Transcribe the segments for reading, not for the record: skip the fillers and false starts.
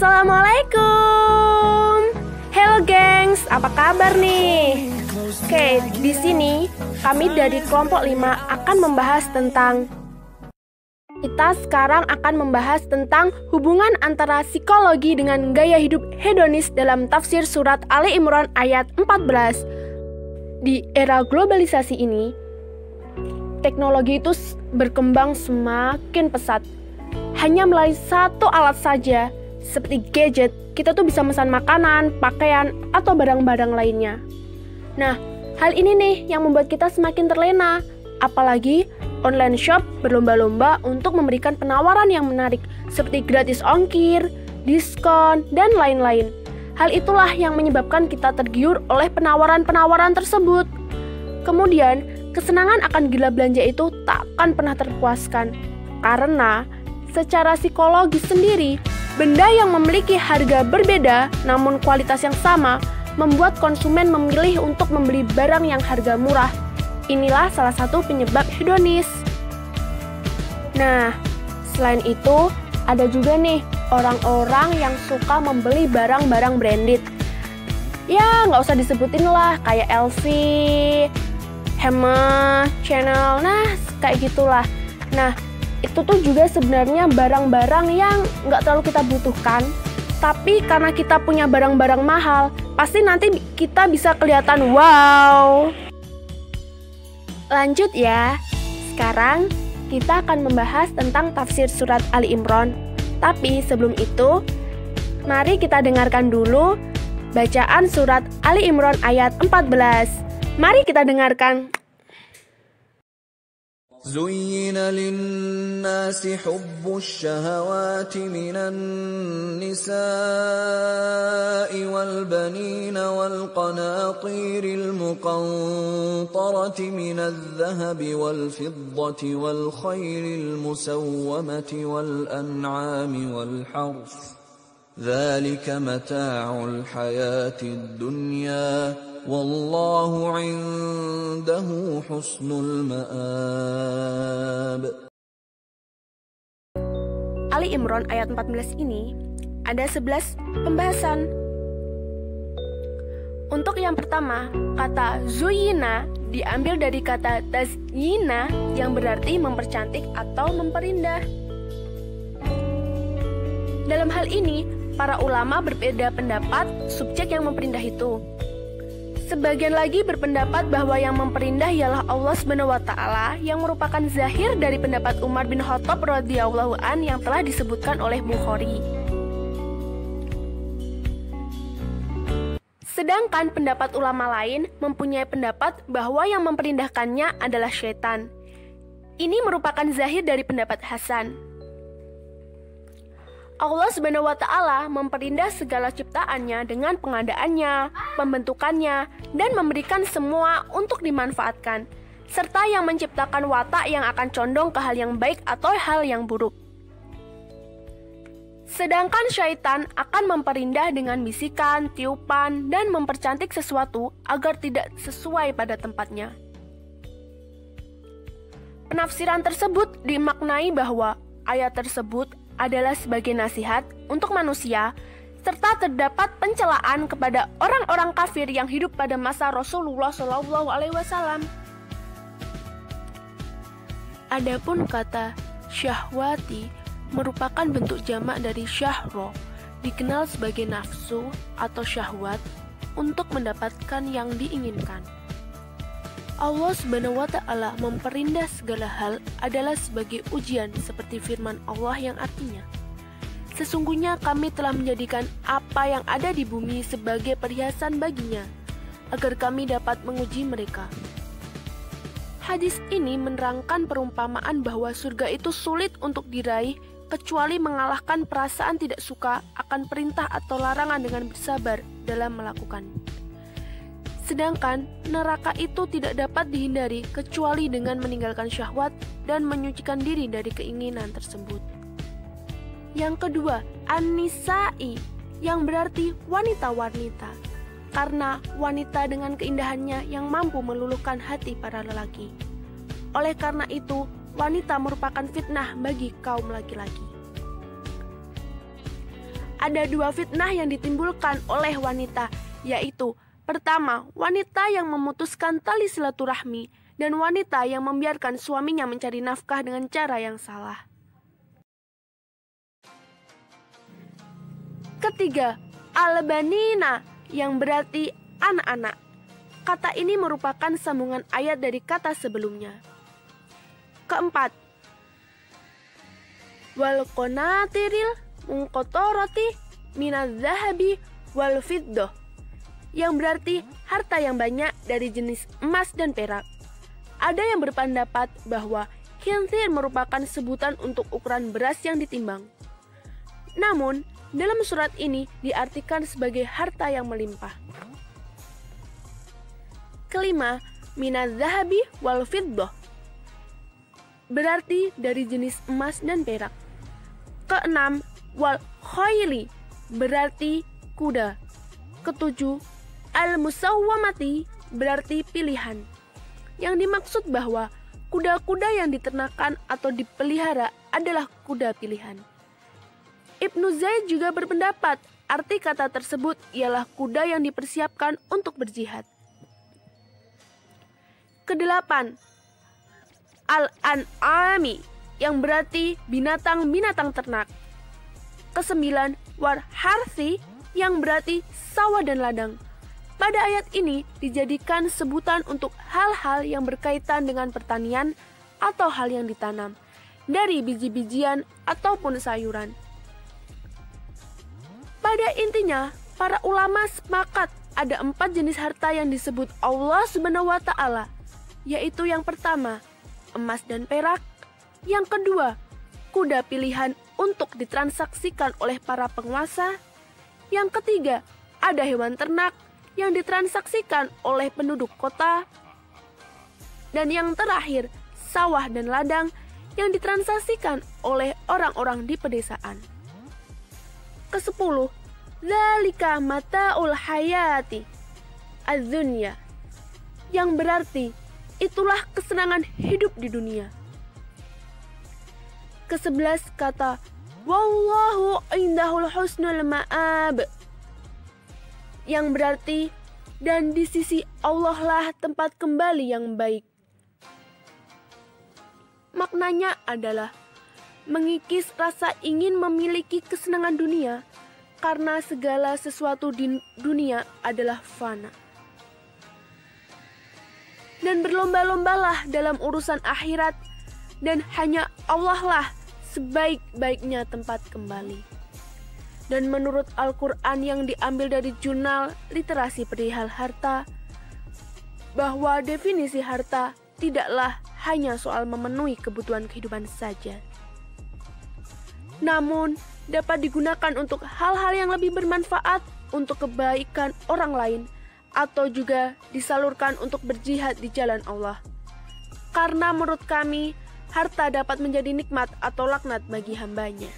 Assalamualaikum. Hello gengs, apa kabar nih? Oke, di sini kami dari kelompok 5 akan membahas tentang hubungan antara psikologi dengan gaya hidup hedonis dalam tafsir surat Ali Imran ayat 14. Di era globalisasi ini, teknologi itu berkembang semakin pesat. Hanya melalui satu alat saja, seperti gadget, kita tuh bisa memesan makanan, pakaian, atau barang-barang lainnya. Nah, hal ini nih yang membuat kita semakin terlena. Apalagi online shop berlomba-lomba untuk memberikan penawaran yang menarik, seperti gratis ongkir, diskon, dan lain-lain. Hal itulah yang menyebabkan kita tergiur oleh penawaran-penawaran tersebut. Kemudian, kesenangan akan gila belanja itu takkan pernah terpuaskan. Karena secara psikologis sendiri, benda yang memiliki harga berbeda namun kualitas yang sama membuat konsumen memilih untuk membeli barang yang harga murah. Inilah salah satu penyebab hedonis. Nah, selain itu ada juga nih orang-orang yang suka membeli barang-barang branded. Ya, nggak usah disebutin lah, kayak LV, Hema, Chanel, nah kayak gitulah. Nah, itu tuh juga sebenarnya barang-barang yang nggak terlalu kita butuhkan, tapi karena kita punya barang-barang mahal, pasti nanti kita bisa kelihatan wow. Lanjut ya, sekarang kita akan membahas tentang tafsir surat Ali Imran. Tapi sebelum itu, mari kita dengarkan dulu bacaan surat Ali Imran ayat 14. Mari kita dengarkan. زين للناس حب الشهوات من النساء والبنين والقناطير المقنطرة من الذهب والفضة والخيل المسومة والأنعام والحرث ذلك متاع الحياة الدنيا Wallahu indahu husnul ma'ab. Ali Imran ayat 14 ini ada 11 pembahasan. Untuk yang pertama, kata zuyina diambil dari kata tazyina yang berarti mempercantik atau memperindah. Dalam hal ini, para ulama berbeda pendapat subjek yang memperindah itu. Sebagian lagi berpendapat bahwa yang memperindah ialah Allah SWT yang merupakan zahir dari pendapat Umar bin Khattab radhiyallahu an yang telah disebutkan oleh Bukhari. Sedangkan pendapat ulama lain mempunyai pendapat bahwa yang memperindahkannya adalah syaitan. Ini merupakan zahir dari pendapat Hasan. Allah SWT memperindah segala ciptaannya dengan pengadaannya, pembentukannya, dan memberikan semua untuk dimanfaatkan, serta yang menciptakan watak yang akan condong ke hal yang baik atau hal yang buruk. Sedangkan syaitan akan memperindah dengan bisikan, tiupan, dan mempercantik sesuatu agar tidak sesuai pada tempatnya. Penafsiran tersebut dimaknai bahwa ayat tersebut adalah sebagai nasihat untuk manusia, serta terdapat pencelaan kepada orang-orang kafir yang hidup pada masa Rasulullah SAW. Adapun kata syahwati merupakan bentuk jamak dari syahro, dikenal sebagai nafsu atau syahwat untuk mendapatkan yang diinginkan. Allah SWT memperindah segala hal adalah sebagai ujian seperti firman Allah yang artinya, sesungguhnya kami telah menjadikan apa yang ada di bumi sebagai perhiasan baginya, agar kami dapat menguji mereka. Hadis ini menerangkan perumpamaan bahwa surga itu sulit untuk diraih kecuali mengalahkan perasaan tidak suka akan perintah atau larangan dengan bersabar dalam melakukannya. Sedangkan neraka itu tidak dapat dihindari kecuali dengan meninggalkan syahwat dan menyucikan diri dari keinginan tersebut. Yang kedua, an-nisa'i yang berarti wanita-wanita, karena wanita dengan keindahannya yang mampu meluluhkan hati para lelaki. Oleh karena itu, wanita merupakan fitnah bagi kaum laki-laki. ada dua fitnah yang ditimbulkan oleh wanita, yaitu pertama, wanita yang memutuskan tali silaturahmi, dan wanita yang membiarkan suaminya mencari nafkah dengan cara yang salah. Ketiga, al-banina, yang berarti anak-anak. Kata ini merupakan sambungan ayat dari kata sebelumnya. Keempat, wal qanatiril munqatarati minadz zahabi wal fiddah, yang berarti harta yang banyak dari jenis emas dan perak. Ada yang berpendapat bahwa khinthir merupakan sebutan untuk ukuran beras yang ditimbang. Namun, dalam surat ini diartikan sebagai harta yang melimpah. Kelima, minadz zahabi wal fiddah, berarti dari jenis emas dan perak. Keenam, wal khayli, berarti kuda. Ketujuh, al-musawwamati, berarti pilihan. Yang dimaksud bahwa kuda-kuda yang diternakan atau dipelihara adalah kuda pilihan. Ibnu Zaid juga berpendapat arti kata tersebut ialah kuda yang dipersiapkan untuk berjihad. Kedelapan, al-an'ami, yang berarti binatang-binatang ternak. Kesembilan, war harthi, yang berarti sawah dan ladang. Pada ayat ini dijadikan sebutan untuk hal-hal yang berkaitan dengan pertanian atau hal yang ditanam, dari biji-bijian ataupun sayuran. Pada intinya, para ulama sepakat ada 4 jenis harta yang disebut Allah Subhanahu wa Ta'ala, yaitu yang pertama, emas dan perak. Yang kedua, kuda pilihan untuk ditransaksikan oleh para penguasa. Yang ketiga, ada hewan ternak yang ditransaksikan oleh penduduk kota. Dan yang terakhir, sawah dan ladang yang ditransaksikan oleh orang-orang di pedesaan. Ke-10, dzalika mata'ul hayati az-dunya, yang berarti itulah kesenangan hidup di dunia. Ke-11 kata wallahu indahul husnul ma'ab, yang berarti dan di sisi Allah lah tempat kembali yang baik. Maknanya adalah mengikis rasa ingin memiliki kesenangan dunia, karena segala sesuatu di dunia adalah fana. Dan berlomba-lombalah dalam urusan akhirat, dan hanya Allah lah sebaik-baiknya tempat kembali. Dan menurut Al-Quran yang diambil dari jurnal literasi perihal harta, bahwa definisi harta tidaklah hanya soal memenuhi kebutuhan kehidupan saja, namun dapat digunakan untuk hal-hal yang lebih bermanfaat untuk kebaikan orang lain, atau juga disalurkan untuk berjihad di jalan Allah. Karena menurut kami, harta dapat menjadi nikmat atau laknat bagi hambanya.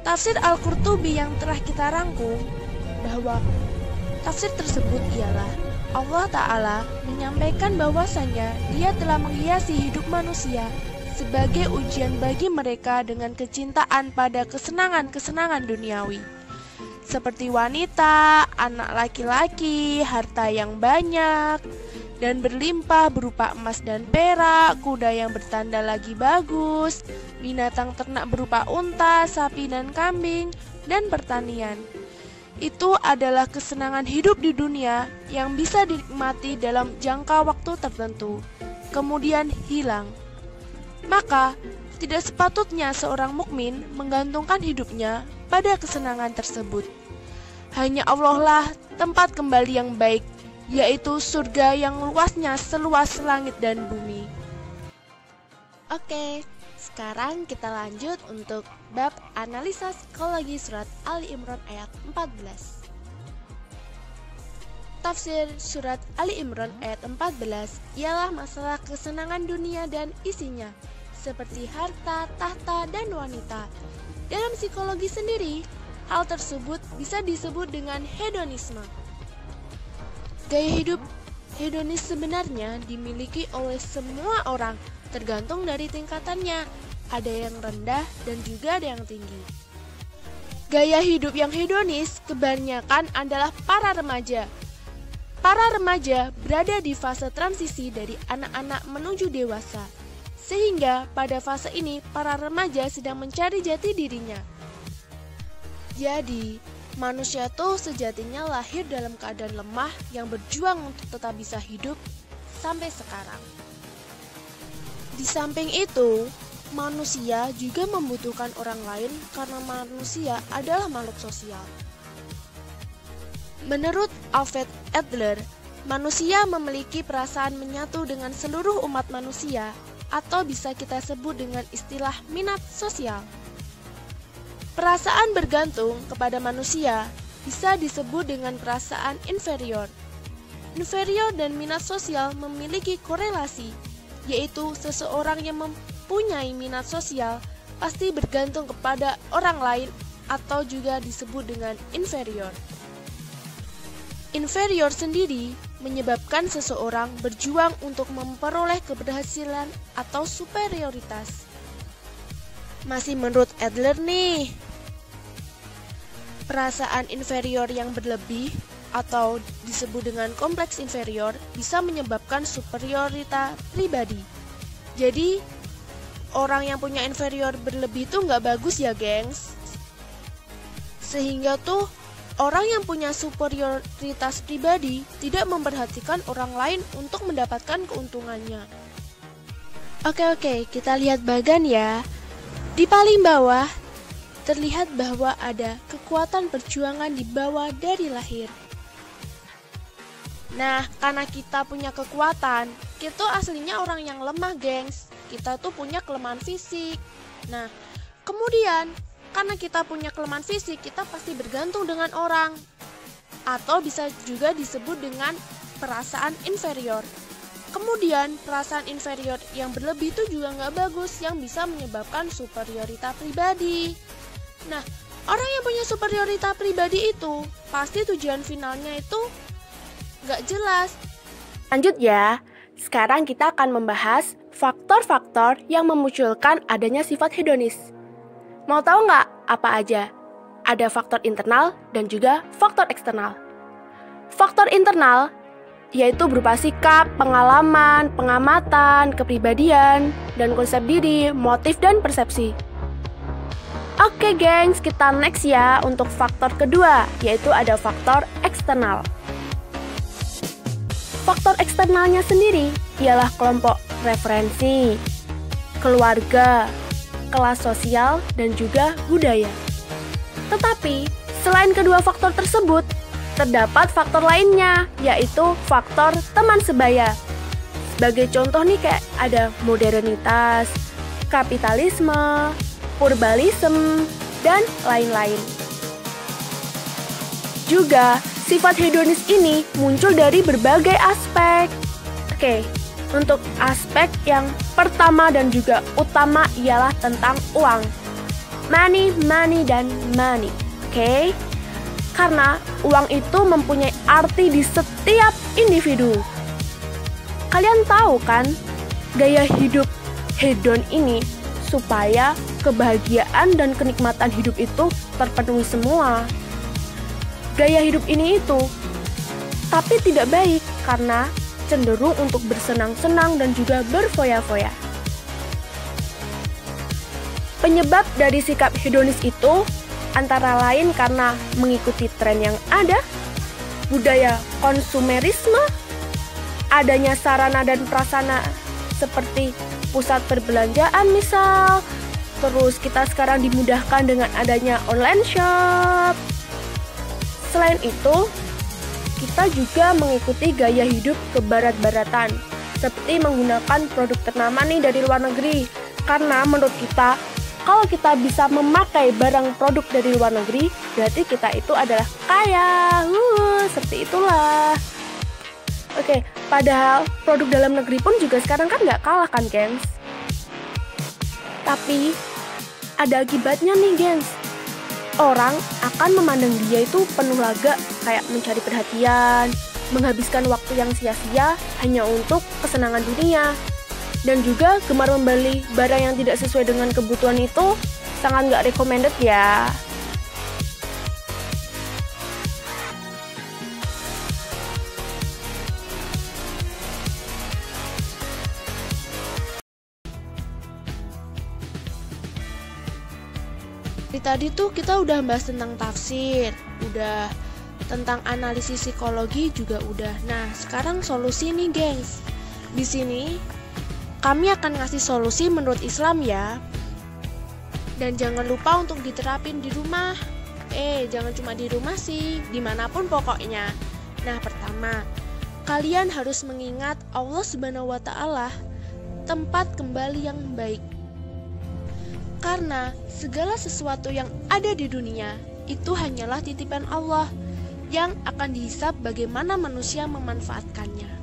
Tafsir Al-Qurtubi yang telah kita rangkum, bahwa tafsir tersebut ialah Allah Ta'ala menyampaikan bahwasanya Dia telah menghiasi hidup manusia sebagai ujian bagi mereka dengan kecintaan pada kesenangan-kesenangan duniawi, seperti wanita, anak laki-laki, harta yang banyak dan berlimpah berupa emas dan perak, kuda yang bertanda lagi bagus, binatang ternak berupa unta, sapi dan kambing, dan pertanian. Itu adalah kesenangan hidup di dunia yang bisa dinikmati dalam jangka waktu tertentu, kemudian hilang. Maka, tidak sepatutnya seorang mukmin menggantungkan hidupnya pada kesenangan tersebut. Hanya Allah lah tempat kembali yang baik, yaitu surga yang luasnya seluas langit dan bumi. Oke, sekarang kita lanjut untuk bab analisa psikologi surat Ali Imran ayat 14. Tafsir surat Ali Imran ayat 14 ialah masalah kesenangan dunia dan isinya, seperti harta, tahta, dan wanita. Dalam psikologi sendiri, hal tersebut bisa disebut dengan hedonisme. Gaya hidup hedonis sebenarnya dimiliki oleh semua orang, tergantung dari tingkatannya. ada yang rendah, dan juga ada yang tinggi. Gaya hidup yang hedonis kebanyakan adalah para remaja. Para remaja berada di fase transisi dari anak-anak menuju dewasa, sehingga pada fase ini para remaja sedang mencari jati dirinya. Jadi, manusia tuh sejatinya lahir dalam keadaan lemah yang berjuang untuk tetap bisa hidup sampai sekarang. Di samping itu, manusia juga membutuhkan orang lain karena manusia adalah makhluk sosial. Menurut Alfred Adler, manusia memiliki perasaan menyatu dengan seluruh umat manusia, atau bisa kita sebut dengan istilah minat sosial. Perasaan bergantung kepada manusia bisa disebut dengan perasaan inferior. Inferior dan minat sosial memiliki korelasi, yaitu seseorang yang mempunyai minat sosial pasti bergantung kepada orang lain atau juga disebut dengan inferior. Inferior sendiri menyebabkan seseorang berjuang untuk memperoleh keberhasilan atau superioritas. Masih menurut Adler nih, perasaan inferior yang berlebih atau disebut dengan kompleks inferior bisa menyebabkan superioritas pribadi. Jadi, orang yang punya inferior berlebih itu nggak bagus ya, gengs. Sehingga tuh, orang yang punya superioritas pribadi tidak memperhatikan orang lain untuk mendapatkan keuntungannya. Oke, kita lihat bagan ya. Di paling bawah, terlihat bahwa ada kekuatan perjuangan di bawah dari lahir. Nah, karena kita punya kekuatan, kita aslinya orang yang lemah, gengs. Kita tuh punya kelemahan fisik. Nah, kemudian, karena kita punya kelemahan fisik, kita pasti bergantung dengan orang. Atau bisa juga disebut dengan perasaan inferior. Kemudian, perasaan inferior yang berlebih itu juga nggak bagus, yang bisa menyebabkan superioritas pribadi. Nah, orang yang punya superioritas pribadi itu, pasti tujuan finalnya itu nggak jelas. Lanjut ya, sekarang kita akan membahas faktor-faktor yang memunculkan adanya sifat hedonis. Mau tahu nggak apa aja? Ada faktor internal dan juga faktor eksternal. Faktor internal yaitu berupa sikap, pengalaman, pengamatan, kepribadian, dan konsep diri, motif, dan persepsi. Oke gengs, kita next ya untuk faktor kedua, yaitu ada faktor eksternal. Faktor eksternalnya sendiri ialah kelompok referensi, keluarga, kelas sosial, dan juga budaya. Tetapi, selain kedua faktor tersebut, terdapat faktor lainnya, yaitu faktor teman sebaya. Sebagai contoh nih kayak ada modernitas, kapitalisme, purbalisme, dan lain-lain. Juga, sifat hedonis ini muncul dari berbagai aspek. Oke, untuk aspek yang pertama dan juga utama ialah tentang uang. Money, dan money. Oke? Karena uang itu mempunyai arti di setiap individu. Kalian tahu kan, gaya hidup hedon ini supaya kebahagiaan dan kenikmatan hidup itu terpenuhi semua. Gaya hidup ini itu, tapi tidak baik karena cenderung untuk bersenang-senang dan juga berfoya-foya. Penyebab dari sikap hedonis itu antara lain karena mengikuti tren yang ada, budaya konsumerisme, adanya sarana dan prasarana seperti pusat perbelanjaan misal, terus kita sekarang dimudahkan dengan adanya online shop. Selain itu, kita juga mengikuti gaya hidup kebarat-baratan, seperti menggunakan produk ternama nih dari luar negeri. Karena menurut kita, kalau kita bisa memakai barang produk dari luar negeri, berarti kita itu adalah kaya. Seperti itulah. Oke, padahal produk dalam negeri pun juga sekarang kan nggak kalah kan, gengs? Tapi, ada akibatnya nih, gengs. Orang akan memandang dia itu penuh laga, kayak mencari perhatian, menghabiskan waktu yang sia-sia hanya untuk kesenangan dunia. Dan juga gemar membeli barang yang tidak sesuai dengan kebutuhan itu sangat nggak recommended ya. Dari tadi tuh kita udah bahas tentang tafsir, udah tentang analisis psikologi juga udah. Nah, sekarang solusi nih, gengs. Di sini kami akan ngasih solusi menurut Islam ya. Dan jangan lupa untuk diterapin di rumah. Jangan cuma di rumah sih, dimanapun pokoknya. Nah, pertama, kalian harus mengingat Allah Subhanahu wa Ta'ala, tempat kembali yang baik. Karena segala sesuatu yang ada di dunia itu hanyalah titipan Allah yang akan dihisab bagaimana manusia memanfaatkannya.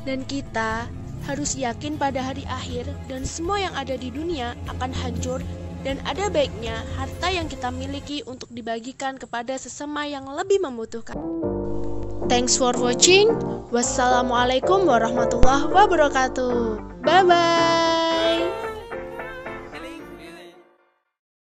Dan kita harus yakin pada hari akhir dan semua yang ada di dunia akan hancur, dan ada baiknya harta yang kita miliki untuk dibagikan kepada sesama yang lebih membutuhkan. Thanks for watching. Wassalamualaikum warahmatullahi wabarakatuh. Bye-bye.